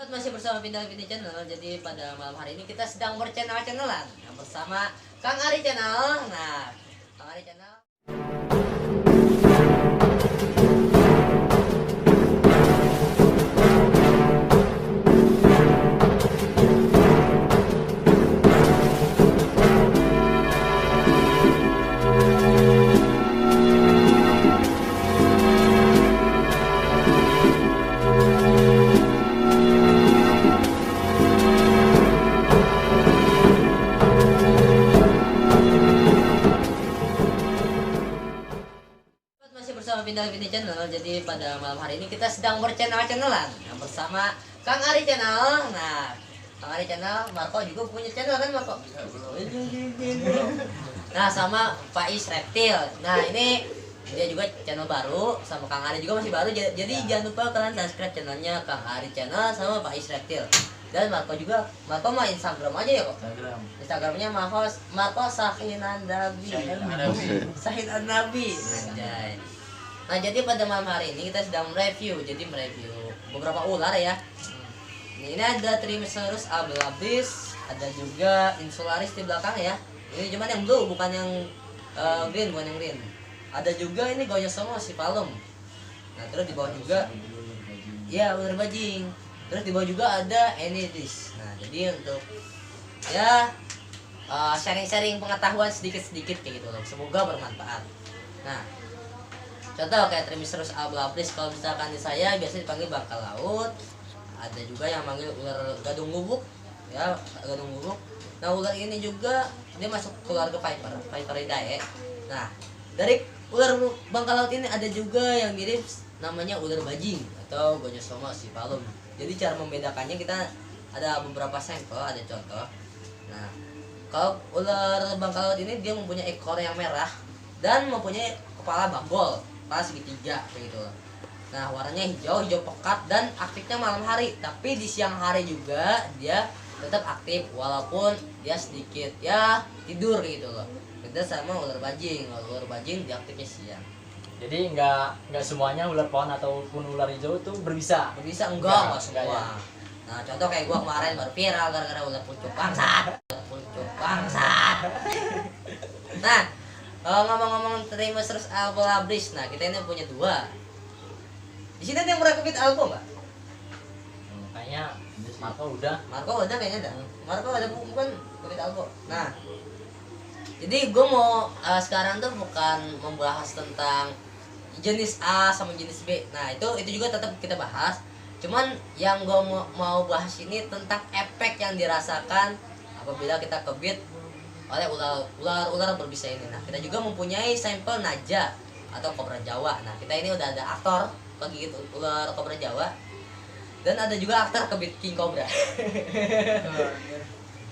Masih bersama Pindah Pindah Channel. Jadi pada malam hari ini kita sedang berchannel-channelan bersama Kang Ari Channel. Nah, Kang Ari Channel. Masih bersama Pindah Pindah Channel. Jadi pada malam hari ini kita sedang berchannel-channelan bersama Kang Ari Channel. Nah, Kang Ari Channel, Marco juga punya channel kan, Marco? Nah, sama Faiz Reptil. Nah, ini dia juga channel baru, sama Kang Ari juga masih baru. Jadi jangan lupa kalian subscribe channelnya Kang Ari Channel sama Faiz Reptil. Dan Marco juga, Marco mah Instagram aja ya kok. Instagramnya Marco Sahin Nabi. Sahin Nabi. Anjay. Nah, jadi pada malam hari ini kita sedang mereview beberapa ular ya. Ini ada Trimecerus ablabis, ada juga Insularis di belakang ya. Ini cuman yang blue, bukan yang green, bukan yang green. Ada juga ini Gonyosoma Sipalum. Nah, terus di bawah juga ya ular bajing. Terus di bawah juga ada Enidis. Nah, jadi untuk ya sharing-sharing pengetahuan sedikit-sedikit kayak gitu loh. Semoga bermanfaat. Nah, contoh kayak Trimecerus ablabis, kalau misalkan di saya biasanya dipanggil bangka laut. Ada juga yang manggil ular gadung gubuk ya, gadung gubuk. Nah, ular ini juga dia masuk keluarga Viperidae. Nah, dari ular bangka laut ini ada juga yang mirip namanya ular bajing atau Gonyosoma Sipalum. Jadi cara membedakannya kita ada beberapa sampel, ada contoh. Nah, kalau ular bangka laut ini dia mempunyai ekor yang merah dan mempunyai kepala bambol, kepala segitiga begitu. Nah, warnanya hijau pekat dan aktifnya malam hari. Tapi di siang hari juga dia tetap aktif walaupun dia sedikit ya tidur gitu loh. Beda sama ular bajing. Kalau ular bajing dia aktifnya siang. Jadi nggak semuanya ular pohon ataupun ular hijau itu berbisa. Berbisa enggak semua. Ya. Nah, contoh kayak gua kemarin baru viral gara-gara ular pucuk bangsat. Nah, ngomong-ngomong Trimecerus ablabis, nah kita ini punya dua. Di sini ada yang pernah kebit albo nggak? Kayaknya Marco udah kayaknya ada. Marco ada bukan kebit albo. Nah, jadi gue mau sekarang tuh bukan membahas tentang jenis A sama jenis B. Nah, itu juga tetap kita bahas. Cuman yang gue mau bahas ini tentang efek yang dirasakan apabila kita kebit oleh ular berbisa ini. Nah, kita juga mempunyai sampel naja atau kobra Jawa. Nah, kita ini udah ada aktor bagi ular kobra Jawa dan ada juga aktor kebit king cobra.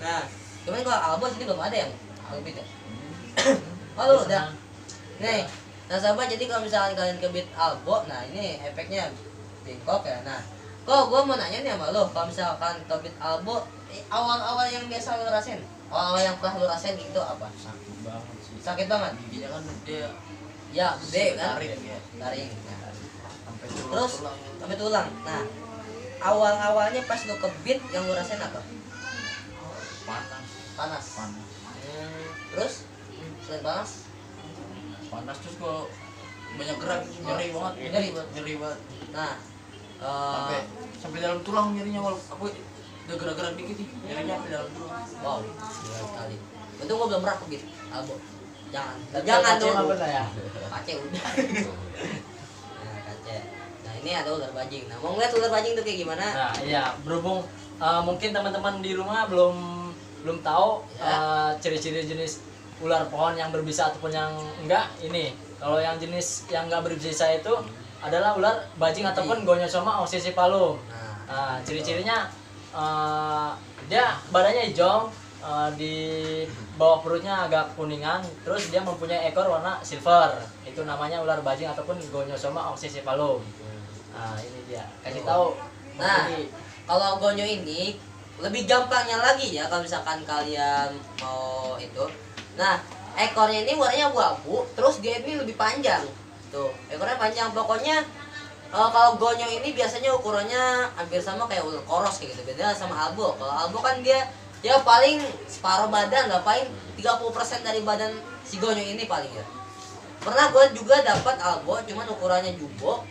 Nah, cuman kalau albo sini belum ada yang kebit ya. Oh, lu udah. Nih, nah sahabat, jadi kalau misalkan kalian kebit albo, nah ini efeknya bengkok ya. Nah, kok gue mau nanya nih sama lo, kalau misalkan kebit albo, awal-awal yang biasa lo rasain, awal-awal yang pernah lo rasain itu apa? Sakit banget sih. Sakit banget? Giginya kan dia ya gede kan? Taring. Nah. Terus sampai tulang. Nah, awal-awalnya pas lo kebit yang lo rasain apa? Panas. Terus selain panas Terus kalau banyak gerak nyeri banget. Nah, sampai dalam tulang nyerinya, walaupun aku udah gerak-gerak dikit nih nyerinya sampai dalam tulang. wow, gila sekali. Untung gua belum pernah kebit albo. Jangan dulu. Ya. Kace udah. Nah, kace. Nah, ini ada ular bajing. Nah, mau ngeliat ular bajing tuh kayak gimana? Nah, iya, berhubung mungkin teman-teman di rumah belum tahu Ya. ciri-ciri jenis ular pohon yang berbisa ataupun yang enggak. Ini kalau yang jenis yang enggak berbisa itu adalah ular bajing ataupun Gonyosoma oxycipalum. Nah, ciri-cirinya dia badannya hijau, di bawah perutnya agak kuningan, terus dia mempunyai ekor warna silver. Itu namanya ular bajing ataupun Gonyosoma oxycipalum. Nah, ini dia. Kasih tahu. Nah, kalau gonyo ini lebih gampangnya lagi ya kalau misalkan kalian mau itu. Nah, ekornya ini warnanya abu-abu, terus dia ini lebih panjang. Tuh, ekornya panjang. Pokoknya Kalau gonyo ini biasanya ukurannya hampir sama kayak ular koros kayak gitu. Beda sama albo. Kalau albo kan dia ya paling separuh badan lah, paling 30% dari badan si gonyo ini paling ya. Pernah gue juga dapat albo, cuman ukurannya jumbo,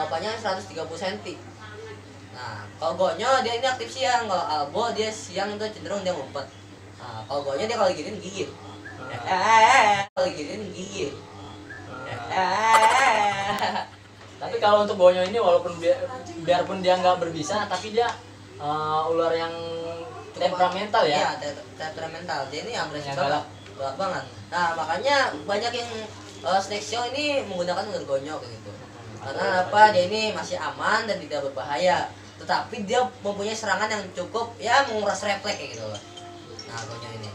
panjangnya 130 cm. Nah, kalau gonyo dia ini aktif siang, kalau albo dia siang itu cenderung dia ngumpet. Nah, kalau gonyo dia kalau gini gigit. Kalau gini gigit. Tapi kalau untuk gonyo ini walaupun biarpun dia nggak berbisa, tapi dia ular yang temperamental ya. Iya, temperamental. Dia ini agresif Yang galak. galak banget. Nah, makanya banyak yang snake show ini menggunakan ular gonyo kayak gitu. Karena apa? Dia ini masih aman dan tidak berbahaya. Tetapi dia mempunyai serangan yang cukup ya menguras refleks kayak gitu loh. Nah, gonyo ini.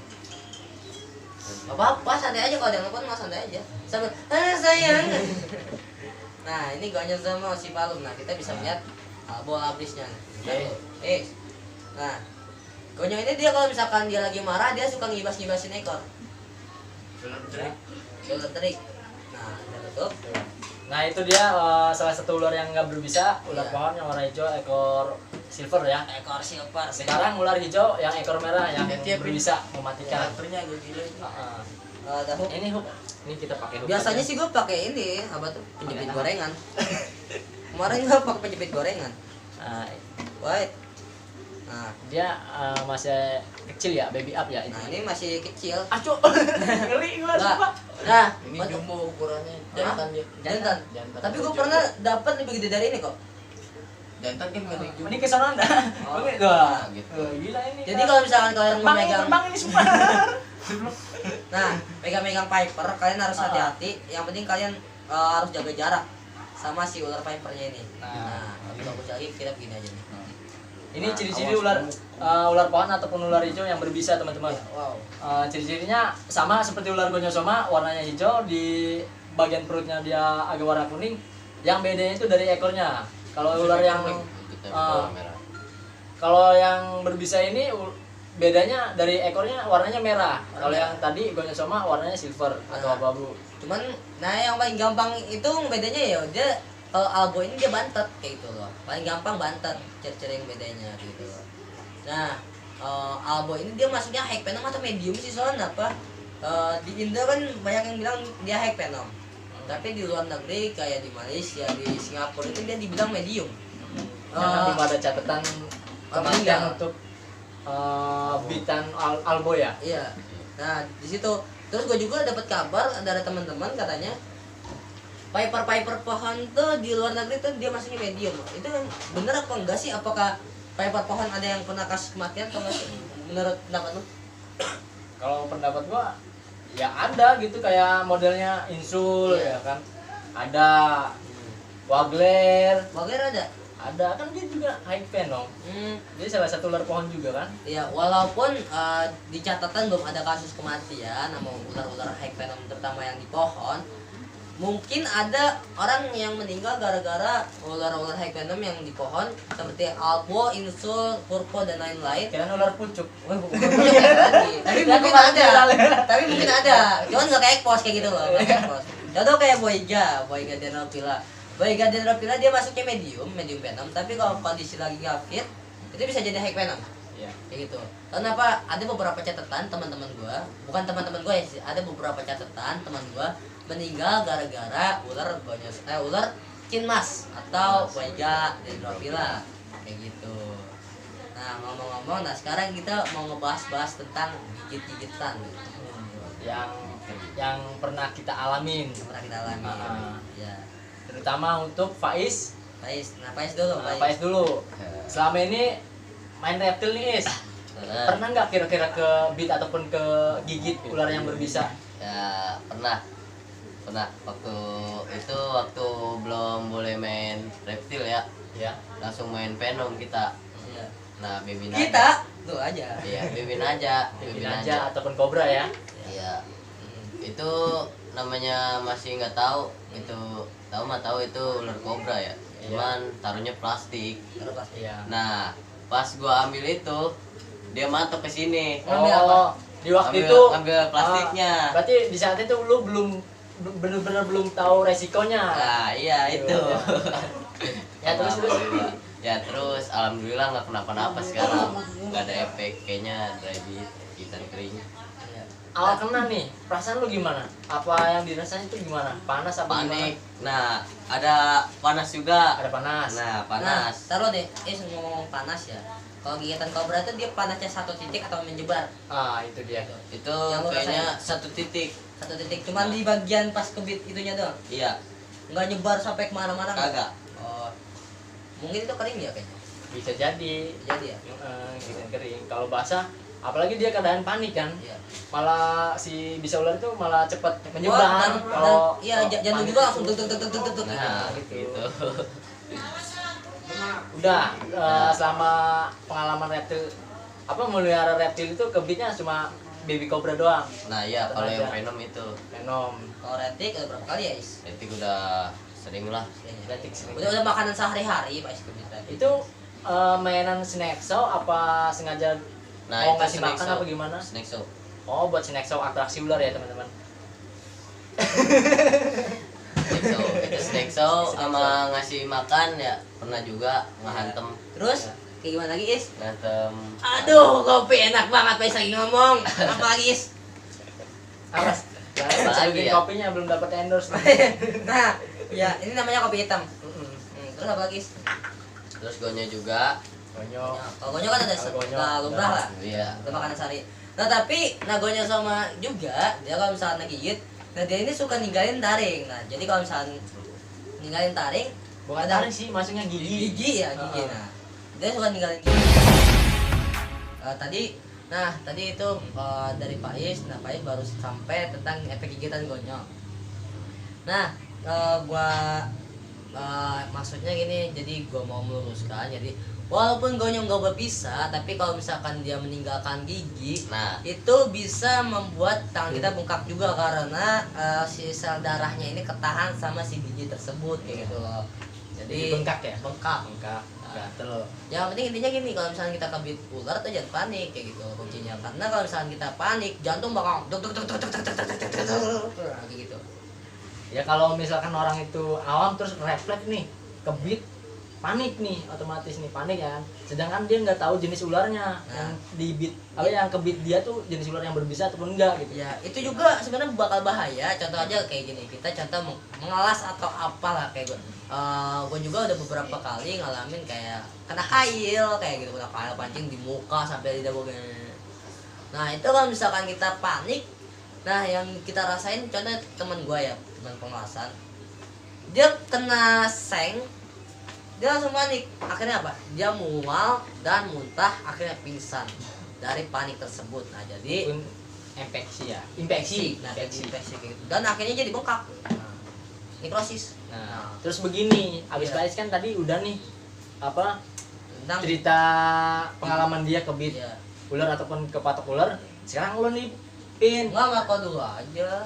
Gak apa-apa, santai aja kalau dia nelfon mah santai aja. Sambil, sayang. Nah, ini gonyo sama si palung. Nah, kita bisa lihat bola abisnya. Nah, gonyo ini dia kalau misalkan dia lagi marah, dia suka ngibas-ngibasin ekor. Shoulder trik. Nah, kita tutup. Nah itu dia salah satu ular yang nggak berbisa, ular Iya. pohon yang warna hijau, ekor silver ya. Ekor silver. Sekarang ular hijau yang ekor merah yang Tiap-tiap berbisa mematikan. karakternya agak gila itu. Ada hook. Ini hook, ini kita pakai hook. Biasanya aja. sih gue pakai ini, apa tuh? Penjepit Pakai gorengan. Kemarin gue pakai penjepit gorengan. Nah, White. Nah, dia masih kecil ya, baby up ya. nah ini masih kecil. Aco, ngeri gua Nah, sumpah. nah, Ini jumbo ukurannya, jantan dia. jantan. Jantan. Tapi gue pernah dapat lebih gede dari ini kok. Jantan kan mirip jumbo. Ini kesana anda. Oh. Wah, Gitu. gila ini. Jadi kalau misalkan kalian terbang, memegang, terbang ini sumpah. nah, megang Piper, kalian harus hati-hati. Yang penting kalian harus jaga jarak sama si ular Pipernya ini. Nah, tapi bagus lagi kita begini aja nih. Ini Nah, ciri-ciri awas, ular pohon ataupun ular hijau yang berbisa teman-teman. Wow. Ciri-cirinya sama seperti ular gonyosoma, warnanya hijau, di bagian perutnya dia agak warna kuning. Yang bedanya itu dari ekornya. Kalau ular yang kalau yang berbisa ini bedanya dari ekornya warnanya merah. Kalau yang tadi gonyosoma warnanya silver atau abu-abu. Cuman, nah yang paling gampang itu bedanya ya dia kalau albo ini dia bantet kayak gitu loh. Paling gampang bantet, ciri-ciri yang bedanya gitu loh. Nah, albo ini dia masuknya high venom atau medium sih soalnya apa? Di Indo kan banyak yang bilang dia high venom. Tapi di luar negeri kayak di Malaysia, di Singapura itu dia dibilang medium. Karena belum ada catatan kematian meninggal. untuk bitan albo ya. Iya. Nah, di situ terus gue juga dapat kabar dari teman-teman katanya Piper pohon tuh di luar negeri tuh dia masuknya medium. Itu bener apa enggak sih? Apakah Piper pohon ada yang pernah kasus kematian atau enggak sih? Menurut pendapat lu? Kalau pendapat gua ya ada gitu kayak modelnya insul ya kan. Ada wagler, Wagler ada? ada kan dia juga high venom. Dia salah satu ular pohon juga kan. Ya, walaupun di catatan belum ada kasus kematian sama ular-ular high venom terutama yang di pohon. Mungkin ada orang yang meninggal gara-gara ular-ular high venom yang di pohon seperti albo, insul, purpo dan lain-lain. Kira ular pucuk. Wah, bukan lagi. Tapi mungkin ada. Tapi mungkin ada. Cuman nggak kayak pos kayak gitu loh. Nggak kayak pos. Contoh kayak Boyga Dendrophylla. Boyga Dendrophylla dia masuknya medium venom. Tapi kalau kondisi lagi nggak fit, itu bisa jadi high venom. Iya. Kayak gitu. Kenapa? Ada beberapa catatan teman-teman gua, bukan teman-teman gua ya sih. Ada beberapa catatan teman gua meninggal gara-gara ular kinmas atau Boyga Dendrophylla kayak gitu. Nah, ngomong-ngomong, nah sekarang kita mau ngebahas tentang gigit-gigitan Yang pernah kita alamin. yang pernah kita alami. Ya. Terutama untuk Faiz. Faiz dulu, Faiz dulu. Selama ini main reptil nih, Is. Pernah nggak kira-kira ke bit ataupun ke gigit ular yang berbisa? Ya pernah waktu belum boleh main reptil ya, Ya. langsung main venom kita. Iya. Nah Bebin Kita tuh aja. iya Bebin aja Bibin aja ataupun kobra ya. iya. Itu namanya masih nggak tahu, itu tahu itu ular kobra ya, cuman taruhnya plastik. Terus pasti. Iya. Nah pas gua ambil itu dia matok ke sini. Ngambil apa? Di waktu Ambil- itu ambil plastiknya. berarti di saat itu lu belum bener-bener belum tahu resikonya. Nah iya itu. Ya terus Ya terus alhamdulillah nggak kenapa-napa sekarang, nggak ada efek kayaknya dari gigitan kering. awal kena nih, perasaan lu gimana? Apa yang dirasain itu gimana? Panas apa Panik. gimana? Nah ada panas juga. Ada panas. Nah Nah, panas. taruh deh, ngomong panas ya. Kalau gigitan kobra itu dia panasnya satu titik atau menyebar? Ah, itu dia. Itu Yang lu kayaknya satu titik. Satu titik, cuman di bagian pas kebit itunya doang. Iya. Nggak nyebar sampai kemana-mana. nggak? Kagak. Oh, mungkin itu kering ya kayaknya. Bisa jadi. Jadi ya. Gitu kering. Kalau basah, apalagi dia keadaan panik kan. Iya. Malah si bisa ular itu malah cepat Oh, menyebar. Kalau iya jantung panik juga itu. langsung tuk tuk tuk tuk tuk tuk. Nah gitu. gitu. Udah selama pengalaman reptil apa melihara reptil itu kebitnya cuma baby cobra doang. Nah iya kalau yang venom itu. Venom. Kalau retik udah berapa kali ya Is? Etik udah sering lah. Retik sering. Udah makanan sehari-hari Pak Is kebit retik. Itu mainan snack show apa sengaja Nah mau itu ngasih snack makan show. apa gimana? Snack show. Oh buat snack show atraksi ular ya teman-teman. Snack show. Itu snack show sama ngasih makan ya pernah juga ngehantem. Terus kayak gimana lagi Is? Ngantem. Aduh, kopi enak banget Pak Is lagi ngomong. Apa lagi Is? Apa? Apa lagi ya? Kopinya belum dapat endorse. Nah, ya ini namanya kopi hitam. Terus apa lagi Is? Terus gonyo juga. Gonyo. Kalau gonyo kan ada Kalau gonyo, lumrah lah. Iya. Itu makanan sehari. Nah tapi gonyo sama juga dia kalau misalnya gigit, nah dia ini suka ninggalin taring. Nah jadi kalau misalnya ninggalin taring, Bukan ada taring sih, maksudnya gigi. gigi ya gigi. Nah dia suka ninggalin gigi. Tadi itu dari Pak Is. Nah Pak Is baru sampai tentang efek gigitan gonyo. Nah gua maksudnya gini, jadi gua mau meluruskan. Jadi walaupun gonyo nggak berpisah, tapi kalau misalkan dia meninggalkan gigi, Nah itu bisa membuat tangan kita bengkak juga karena si sel darahnya ini ketahan sama si gigi tersebut kayak gitu loh. Jadi bengkak ya? Bengkak. Bengkak. Gatel. Yang penting intinya gini, kalau misalnya kita kebit ular tuh jangan panik kayak gitu kuncinya. Karena kalau misalnya kita panik, jantung bakal duk duk duk duk duk duk duk duk duk duk duk, kayak gitu. Ya kalau misalkan orang itu awam terus refleks nih, kebit, panik nih, otomatis nih panik kan. Sedangkan dia nggak tahu jenis ularnya yang dibit, apa yang kebit dia tuh jenis ular yang berbisa ataupun enggak gitu. Ya itu juga sebenarnya bakal bahaya. Contoh aja kayak gini, kita contoh mengalas atau apalah kayak gue juga udah beberapa kali ngalamin kayak kena kail kayak gitu, kena kail pancing di muka sampai lidah gue. Nah itu kalau misalkan kita panik, nah yang kita rasain contohnya teman gue ya, teman pengelasan, dia kena seng, dia langsung panik. Akhirnya apa? Dia mual dan muntah, akhirnya pingsan dari panik tersebut. Nah jadi Pun infeksi ya, infeksi. nah infeksi kayak gitu. Dan akhirnya jadi bengkak, nekrosis. Nah, terus begini, abis Iya. Pais kan tadi udah nih apa Tentang cerita pengalaman dia kebit ya. ular ataupun kepatok ular. Sekarang lo nih pin Enggak kok dulu aja.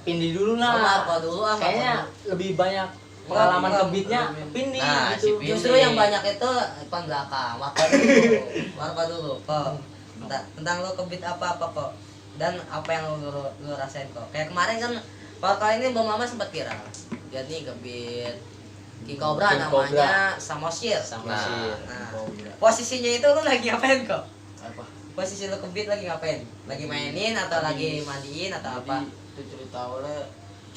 pindi dulu Enggak lah. apa dulu ah. Kayaknya lebih banyak pengalaman Enggak, kebitnya belum. pindi Nah, si gitu. Pin. Justru yang banyak itu depan belakang. Maka dulu. Maka dulu kok. Tentang lo kebit apa-apa kok. Dan apa yang lo rasain kok. Kayak kemarin kan kali ini Bang Mama sempat viral. Jadi kebit King Cobra King namanya Samosir. Sama Nah. sih. Nah, Oh, iya. posisinya itu lo lagi ngapain kok? Apa? Posisi lo kebit lagi ngapain? Lagi mainin atau lagi mandiin atau apa? Jadi, itu cerita awalnya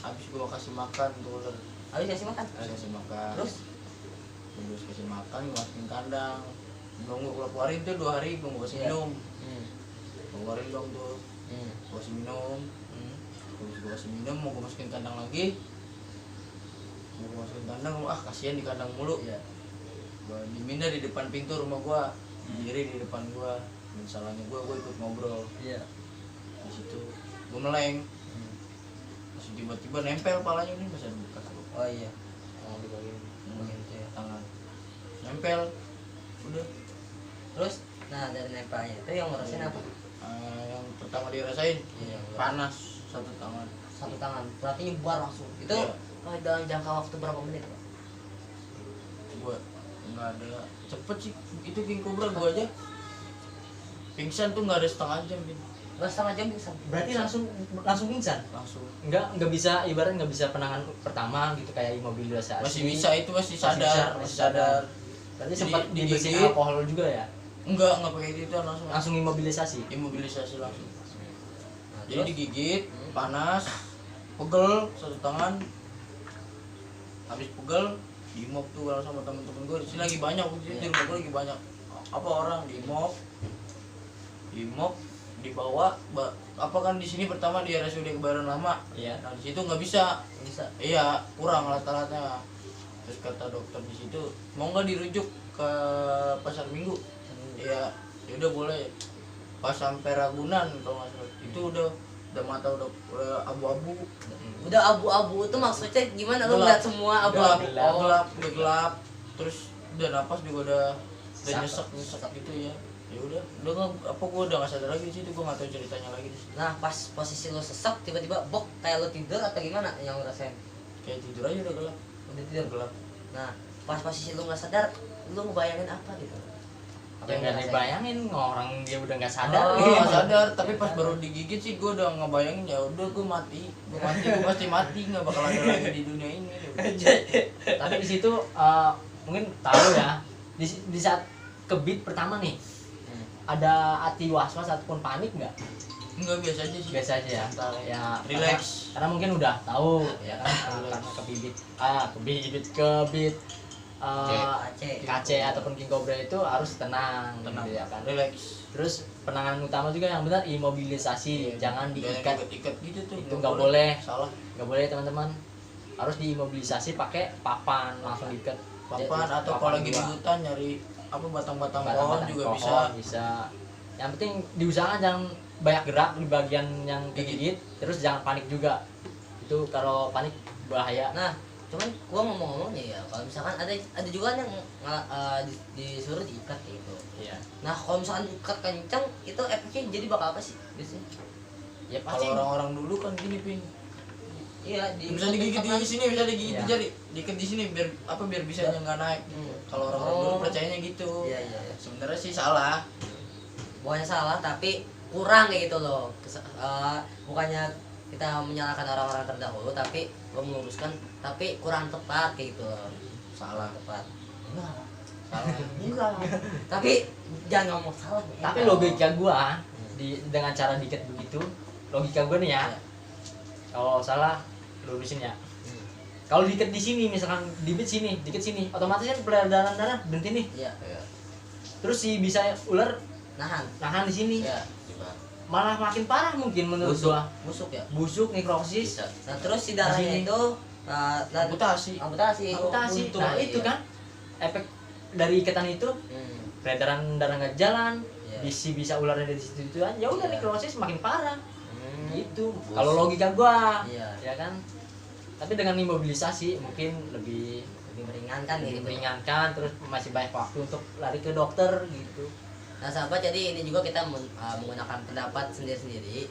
habis gua kasih makan tuh ular. Habis kasih makan. Kasih makan. Terus Terus kasih makan, gua masukin kandang. Belum gua keluarin tuh 2 hari gua mau kasih Iya. minum. Hmm. Keluarin dong tuh. Hmm. Gua kasih minum. Hmm. Terus gua kasih minum, mau gua masukin kandang lagi. Mau gua masukin kandang, kasihan di kandang mulu. Iya. Gua diminta di depan pintu rumah gua, berdiri di depan gua. Dan salahnya gua ikut ngobrol Iya. di situ. Gua meleng, terus tiba-tiba nempel palanya ini masih ada bekas tuh. Oh iya. Oh, di bagian. Begitu ya. Tangan nempel, udah. Terus, nah dari nempelnya itu yang ngerasain apa? Yang pertama dirasain Iya. panas satu tangan. Satu tangan. Berarti nyebar langsung. Itu Iya. dalam jangka waktu berapa menit, Pak? Gua nggak ada cepet sih itu King Cobra gua aja pingsan tuh nggak ada setengah jam gitu. Nggak setengah jam bisa. Berarti langsung pingsan. langsung. Nggak bisa, ibarat nggak bisa penanganan pertama gitu kayak imobilisasi. Masih bisa itu, masih sadar. Berarti Jadi sempat digigit. dibersihin alkohol juga ya. Enggak pakai itu langsung. Langsung imobilisasi. Imobilisasi langsung. Nah, Jadi terus digigit, panas, pegel satu tangan. Habis pegel, dimop tuh kalau sama temen-temen gue. Di sini lagi banyak, di rumah gue lagi banyak. Apa orang dimop, dibawa, apa kan di sini pertama di RSUD Kebayoran Lama. Iya. Nah di situ nggak bisa. bisa. Iya, kurang alat-alatnya. Terus kata dokter di situ, mau nggak dirujuk ke Pasar Minggu? Iya, ya udah boleh. Pas sampai Ragunan kalau nggak salah, itu udah mata udah abu-abu. Udah abu-abu itu maksudnya gimana? Lu Gelap. lihat semua Udah abu-abu. gelap, udah gelap. Terus udah napas juga udah Sesak. nyesek gitu ya. Ya udah nggak apa, gue udah nggak sadar lagi di situ, gue nggak tahu ceritanya lagi di situ. Nah, pas posisi lu sesek tiba-tiba bok kayak lu tidur atau gimana yang lu rasain? Kayak tidur aja udah gelap. Udah tidur. Gelap. Nah, pas posisi lu nggak sadar, lu ngebayangin apa gitu? Apa Ya yang nggak lu rasain? dibayangin orang dia udah nggak sadar. Oh, Gue nggak sadar, tapi pas baru digigit sih gue udah ngebayangin, ya udah gue pasti mati, nggak bakal ada lagi di dunia ini. Tapi di situ mungkin tahu ya, di saat kebit pertama nih ada hati was-was ataupun panik nggak? Enggak, biasa aja sih. Biasa aja ya. Santai. Ya Relax. karena mungkin udah tahu ya kan, Relax. karena kebit Aceh. KC ataupun King Cobra itu harus tenang, Tenang, gitu ya kan. relax. Terus penanganan utama juga yang benar imobilisasi, jangan diikat. Ikat gitu tuh. Itu nggak boleh. Salah. Nggak boleh teman-teman, harus diimobilisasi pakai papan, langsung diikat. Papan atau kalau lagi di dua. hutan nyari apa batang-batang pohon Batang-batang juga pohon bisa. bisa. Yang penting diusahakan jangan banyak gerak di bagian yang kegigit, terus jangan panik juga. Itu kalau panik bahaya. Nah, cuman gua ngomong-ngomongnya ya, kalau misalkan ada juga yang disuruh diikat gitu. Iya. Nah, kalau misalkan ikat kencang itu efeknya jadi bakal apa sih biasanya? Ya pasti. Kalau orang-orang dulu kan gini, Pin. Iya, Bisa digigit di sini, bisa digigit Iya. di jari, diikat di sini biar bisa nggak naik. Kalau orang-orang dulu percayanya gitu. Iya, iya, iya. Sebenarnya sih salah. Bukannya salah tapi kurang kayak gitu loh. Bukannya kita menyalahkan orang-orang terdahulu, tapi lo meluruskan tapi kurang tepat kayak gitu loh. Salah. Tepat. Salah. Enggak. Tapi jangan ngomong salah. Tapi logika gua dengan cara diikat begitu, logika gua nih ya. Iya. Kalau salah lurusin ya. Kalau diikat di sini, misalkan dibit sini, diikat sini, otomatis kan peredaran darah berhenti nih. Iya. Terus si bisa ular Nahan. di sini. Iya. Malah makin parah mungkin menurut Busuk. gua. Busuk ya. Busuk, nekrosis, Bisa. Nah, terus si darahnya Di sini. itu Amputasi. amputasi. amputasi. Buntu. Nah, itu Iya. kan efek dari ikatan itu, peredaran darah nggak jalan, Iya. bisa ularnya dari situ itu ya udah Iya. nekrosis makin parah. Gitu. Busuk. Kalau logika gua, Iya. ya kan. Tapi dengan imobilisasi mungkin lebih Lebih meringankan gitu. meringankan, terus masih banyak waktu untuk lari ke dokter gitu. Nah, sahabat, jadi ini juga kita menggunakan pendapat sendiri-sendiri.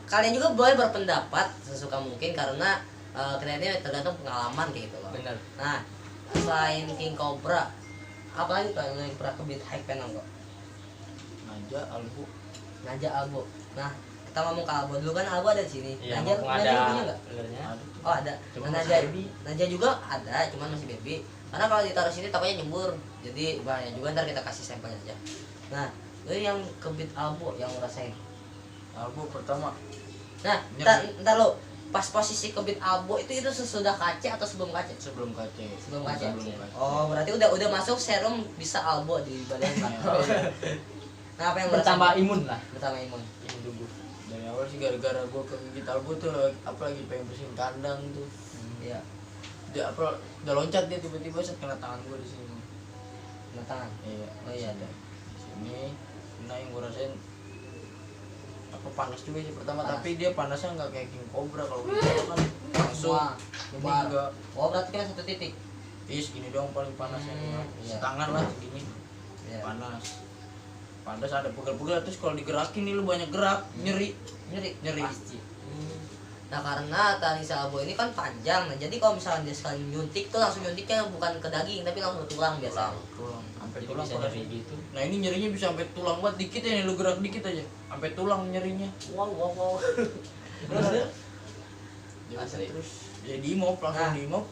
Kalian juga boleh berpendapat sesuka mungkin karena kita ini tergantung pengalaman kayak gitu loh. Bener. Nah, selain King Cobra, apalagi kalau yang pernah kebit high penang kok? Naja, albu. Naja, Albo. Nah, kita ngomong ke Albo dulu kan. Albo ada di sini. Iya, Naja, mumpung Naja ada punya nggak? ularnya. Oh, ada. Cuma Nah, masih Naja, baby. Naja juga ada, cuman masih baby. Karena kalau ditaruh sini takutnya nyembur. Jadi bahaya juga, ntar kita kasih sampel aja. Nah, itu yang kebit Albo yang ngerasain. Albu pertama. Nah, ntar lo pas posisi kebit Albo itu sesudah kace atau sebelum kace? Sebelum kace. Sebelum kace. Sebelum kace. Oh, berarti udah masuk serum bisa Albo di badan. Nah, apa yang lo Bertambah rasain? imun lah. Bertambah imun. Imun tubuh. Dari awal sih gara-gara gue kegigit albu tuh, apalagi pengen bersihin kandang tuh. Iya, Dia udah loncat dia tiba-tiba set kena tangan gue di sini. kena tangan. Iya. Oh iya, ada. Sini. Nah yang gue rasain apa panas juga sih pertama, Panas. tapi dia panasnya nggak kayak King Cobra. Kalau King Cobra kan langsung. Wah, Ini nyebar. enggak. Oh, berarti kan satu titik. Segini doang paling panasnya. Iya. Setangan lah segini. Iya. Panas ada pegel-pegel, terus kalau digerakin nih lu banyak gerak, nyeri. Nyeri. Pasti. Nah, karena tali Albo ini kan panjang. Nah, jadi kalau misalnya dia sekali nyuntik tuh langsung nyuntiknya bukan ke daging tapi langsung ke tulang biasa. Tulang sampai sampai Jadi tulang bisa parah nyeri sih. gitu. Nah ini nyerinya bisa sampai tulang banget dikit ya, lu gerak dikit aja sampai tulang nyerinya. Wow. Terus Ya, Asli. terus ya di mop langsung Nah. di mop.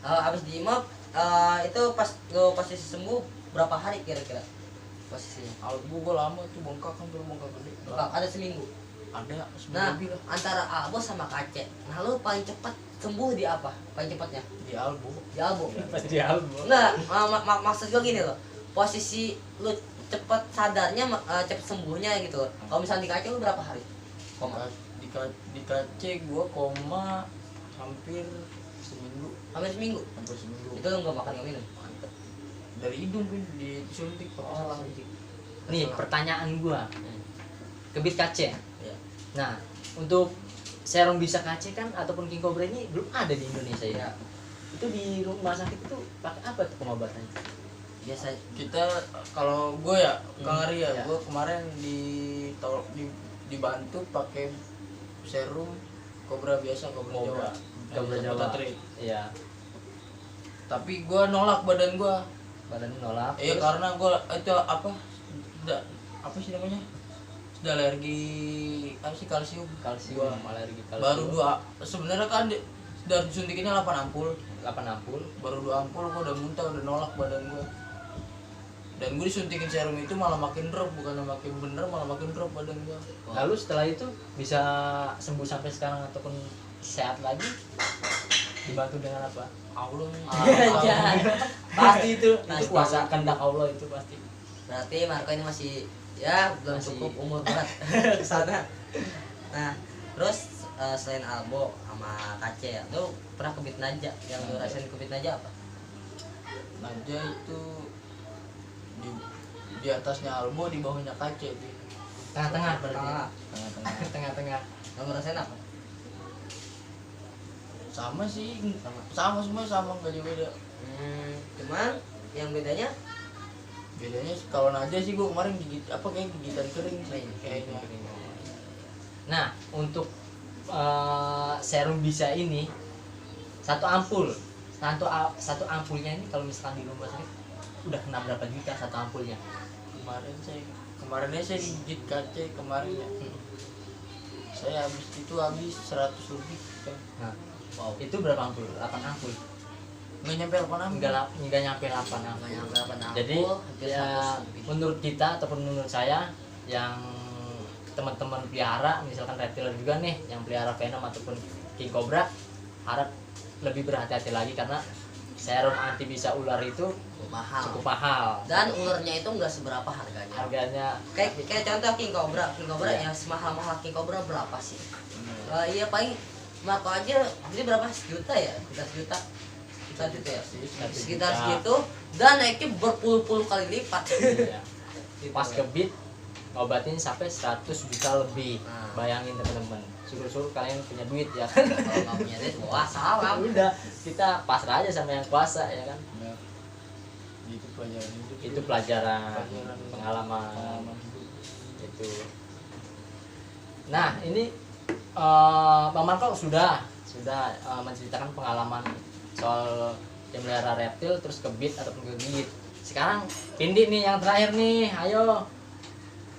Abis di mop itu pas lo posisi sembuh berapa hari kira-kira posisinya? Albu gua lama tuh bengkak kan, tuh bengkak gede. Ada seminggu. Ada seminggu Nah, lebih lah antara Albo sama Kace. Nah, lu paling cepat sembuh di apa? Paling cepatnya? di Albu. Di Albo. pasti di album. Enggak, maksud gue gini loh. Posisi lu cepet sadarnya cepet sembuhnya gitu. Kalau misalnya di Kace lu berapa hari? Koma. Di KC gua koma hampir seminggu. Hampir seminggu. Hampir seminggu. Itu lu enggak makan enggak minum. Mantep. Dari hidung pun disuntik pakai selang. Nih pertanyaan gua, kebit kace. Ya. Nah, untuk serum bisa kace kan ataupun King Cobra ini belum ada di Indonesia ya. Itu di rumah sakit itu pakai apa tuh pengobatannya? Biasa Kita kalau gue ya Kang Ari ya, Ya. gue kemarin dibantu pakai serum Cobra biasa, Cobra Jawa. Cobra Jawa. Metatrit. Iya. Tapi gue nolak badan gue. Badan nolak. Iya terus karena gue itu apa sih namanya? Sudah alergi apa sih kalsium. kalsium, Gua alergi kalsium. baru 2 sebenarnya kan sudah disuntikinnya 8 ampul. 8 ampul. Baru 2 ampul gue udah muntah, udah nolak badan gue. Dan gue disuntikin serum itu malah makin drop, bukan makin bener, malah makin drop badan gue. Lalu setelah itu bisa sembuh sampai sekarang ataupun sehat lagi? Dibantu dengan apa? Allah Pasti itu Pasti. kuasa kehendak Allah itu pasti. berarti Marco ini masih ya belum Masih. cukup umur berat ke sana. Nah, terus selain Albo sama Kace, lu pernah kebit Naja? Yang lu rasain kebit Naja apa? Naja itu di atasnya Albo, di bawahnya Kace itu. Tengah-tengah berarti. Tengah-tengah. Tengah-tengah. Lu ngerasain apa? Sama sih, sama semua sama, nggak jauh beda. Cuman yang bedanya Bedanya kalau Naja sih gue kemarin gigit apa kayak gigitan kering sih kayaknya. Nah, untuk serum bisa ini satu ampulnya ini kalau misalkan di rumah sakit udah kena berapa juta satu ampulnya? Kemarinnya saya digigit Kace kemarin ya. Saya habis 100 lebih kan. Nah, wow, itu berapa ampul? 8 ampul. Nggak nyampe 8 ampul. Enggak nyampe 8 nggak ampul. nyampe 8 ampul, Jadi hampir ya 100 lebih. menurut kita ataupun menurut saya yang teman-teman pelihara misalkan reptil juga nih yang pelihara Venom ataupun King Cobra harap lebih berhati-hati lagi karena serum anti bisa ular itu mahal. cukup mahal Dan ularnya itu nggak seberapa harganya. harganya. Kayak contoh King Cobra Iya. ya semahal-mahal King Cobra berapa sih? Iya paling Marco aja beli berapa, sejuta ya? Sejuta ya? Sekitar juta. segitu, dan naiknya berpuluh-puluh kali lipat. Iya. Gitu. Pas kebit ngobatin sampai 100 juta lebih. Nah. Bayangin teman-teman, syukur-syukur kalian punya duit ya kan. Kalau nggak punya duit, wah salam. Udah, kita pasrah aja sama yang kuasa ya kan. Nah, gitu pelajaran hidup. Itu pelajaran Pelajaran pengalaman pengalaman hidup. itu. Nah, ini Bang Marco sudah menceritakan pengalaman soal yang melihara reptil terus kebit ataupun kegigit. Sekarang Pindi nih yang terakhir nih, ayo.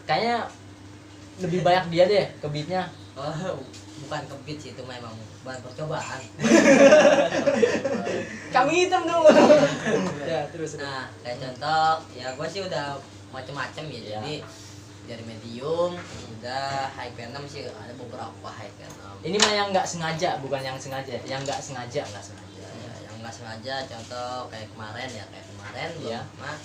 Kayaknya lebih banyak dia deh kebitnya. Oh, bukan kebit sih, itu memang bahan percobaan. Kami hitam dulu. Ya, terus. Nah, kayak contoh, ya gue sih udah macem-macem ya. Iya. Jadi dari medium, udah high venom sih ada beberapa high venom. Ini mah yang nggak sengaja, bukan yang sengaja. Yang nggak sengaja. Ya, yang nggak sengaja, contoh kayak kemarin gua Iya. mah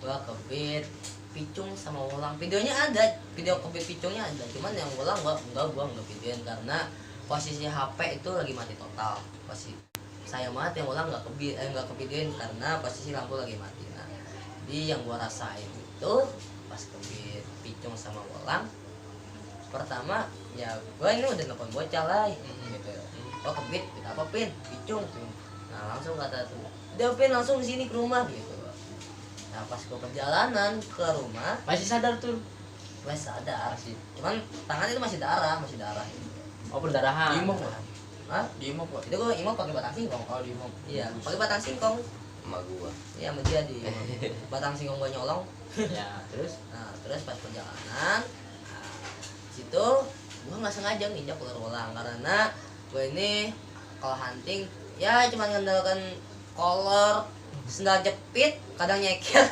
gua kebit picung sama ulang. Videonya ada, video kebit picungnya ada. Cuman yang ulang gua nggak videoin karena posisi HP itu lagi mati total. Posisi saya mati, yang ulang nggak kevideoin karena posisi lampu lagi mati. Nah, jadi yang gua rasain itu pas kebit picung sama ulang, pertama ya gua ini udah nelfon bocah lah gitu. Oh kebit apa Pin? Picung. Nah langsung kata tuh, udah Pin langsung sini ke rumah gitu. Nah pas gua perjalanan ke rumah Masih sadar tuh. masih sadar sih, cuman tangannya itu masih darah. Oh, perdarahan. Di imok, Pak. Hah? Di imok, Pak. Itu gua imam pakai batang singkong. Oh, di imok. Iya, pakai batang singkong. sama gua. Iya sama dia di Batang Singkong gua nyolong. Ya, terus Nah terus pas perjalanan, nah, situ gua nggak sengaja nginjak ular karena gua ini kalau hunting ya cuma mengandalkan kolor, sendal jepit, kadang nyeker.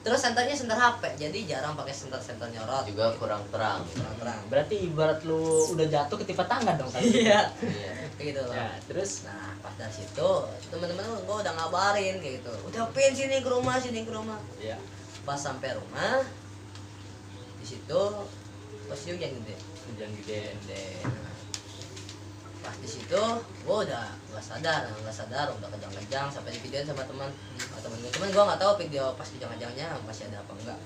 Terus senternya senter HP, jadi jarang pakai senter nyorot. Juga kurang terang. Terang. berarti ibarat lu udah jatuh ketipa tangan dong kan? Iya. Iya. Kayak gitu loh. Ya, terus Nah pas dari situ temen-temen gue udah ngabarin kayak gitu. Udah pin sini ke rumah. ya Pas sampai rumah di situ posisi hujan gede. hujan gede. Nah, pas di situ gue udah nggak sadar udah kejang-kejang sampai di videoin sama teman gue. Cuman gue nggak tahu video pas kejang-kejangnya masih ada apa enggak.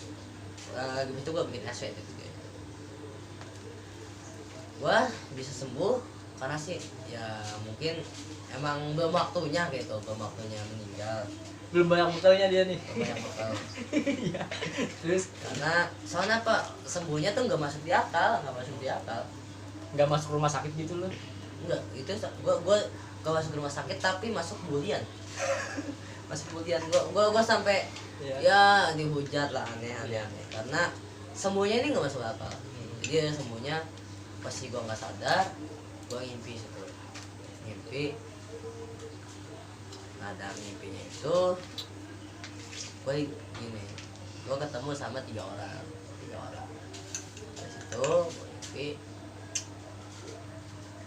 Gitu gue bikin SW itu videonya. Gue bisa sembuh karena sih ya mungkin emang belum waktunya gitu, belum waktunya meninggal. Belum banyak bekalnya dia nih. Belum banyak bekal. Terus Karena soalnya apa, sembuhnya tuh nggak masuk di akal. nggak masuk rumah sakit gitu loh. Enggak, itu gua gak masuk rumah sakit tapi masuk bulian. Masuk bulian. Gua sampai Iya. ya dihujat lah aneh. Karena sembuhnya ini nggak masuk akal. Jadi sembuhnya pasti gua nggak sadar, gua ngimpi situ. Nah, dalam mimpinya itu gua gini. Gua ketemu sama tiga orang. Dari situ gua mimpi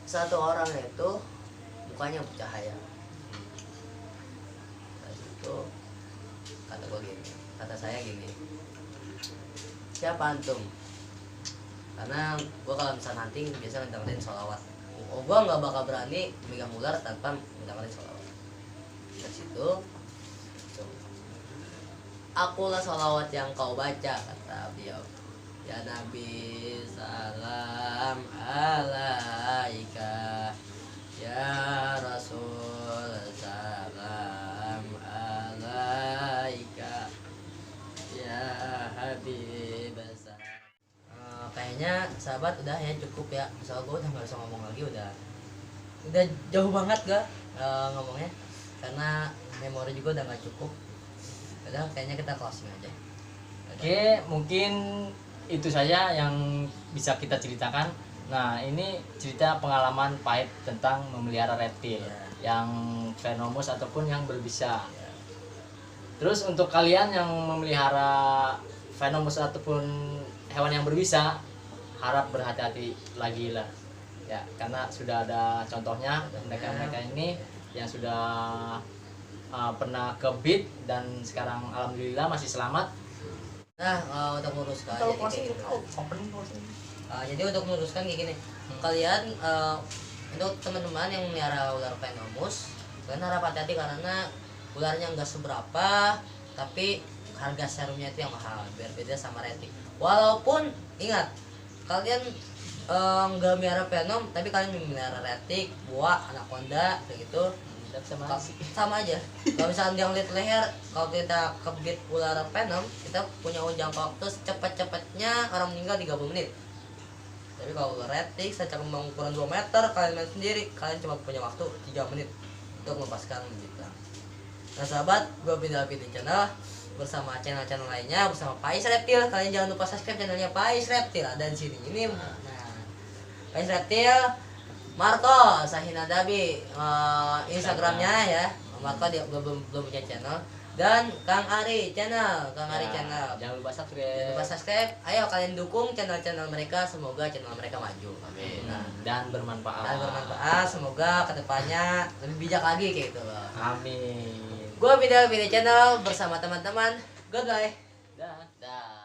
satu orang itu mukanya bercahaya. Dari situ kata saya gini, siapa antum? Karena gua kalau misal hunting biasa dengerin sholawat. Gua nggak bakal berani megang ular tanpa dengerin sholawat. Dari situ akulah sholawat yang kau baca, kata beliau. Ya Nabi salam alaika, ya Rasul salam alaika, ya Habib salam. Kayaknya sahabat udah ya cukup ya, soalnya gue udah nggak bisa ngomong lagi, udah jauh banget gak ngomongnya karena memori juga udah nggak cukup. Udah kayaknya kita closing aja. Oke, mungkin itu saja yang bisa kita ceritakan. Nah, ini cerita pengalaman pahit tentang memelihara reptil yang venomous ataupun yang berbisa. Terus untuk kalian yang memelihara venomous ataupun hewan yang berbisa, harap berhati-hati lagi lah. Ya, karena sudah ada contohnya mereka ini yang sudah pernah kebit dan sekarang alhamdulillah masih selamat. Nah, untuk meluruskan jadi untuk meluruskan kayak gini, kalian untuk teman-teman yang melihara ular venomous, kalian harap hati-hati karena ularnya nggak seberapa, tapi harga serumnya itu yang mahal, biar beda sama retik. Walaupun ingat, kalian nggak melihara venom, tapi kalian melihara retik, buah, anaconda, kayak gitu. Sama aja. Kalau misalnya dia ngeliat leher, kalau kita kebit ular venom, kita punya jangka waktu secepat-cepatnya orang meninggal 30 menit. Tapi kalau ular retik secara ukuran 2 meter, kalian main sendiri, kalian cuma punya waktu 3 menit untuk melepaskan bintang. Nah sahabat, gue pindah channel bersama channel-channel lainnya, bersama Pais Reptil. Kalian jangan lupa subscribe channelnya Pais Reptil, ada di sini. Ini Pais Reptil, Marco Sahinadabi, Instagramnya ya. Marco dia belum punya channel. Dan Kang Ari channel, Jangan lupa subscribe. Ayo kalian dukung channel-channel mereka, semoga channel mereka maju. Amin. Nah, Dan bermanfaat. semoga kedepannya lebih bijak lagi kayak gitu loh. Amin. Gue video channel bersama teman-teman. Goodbye. Dah. Dah.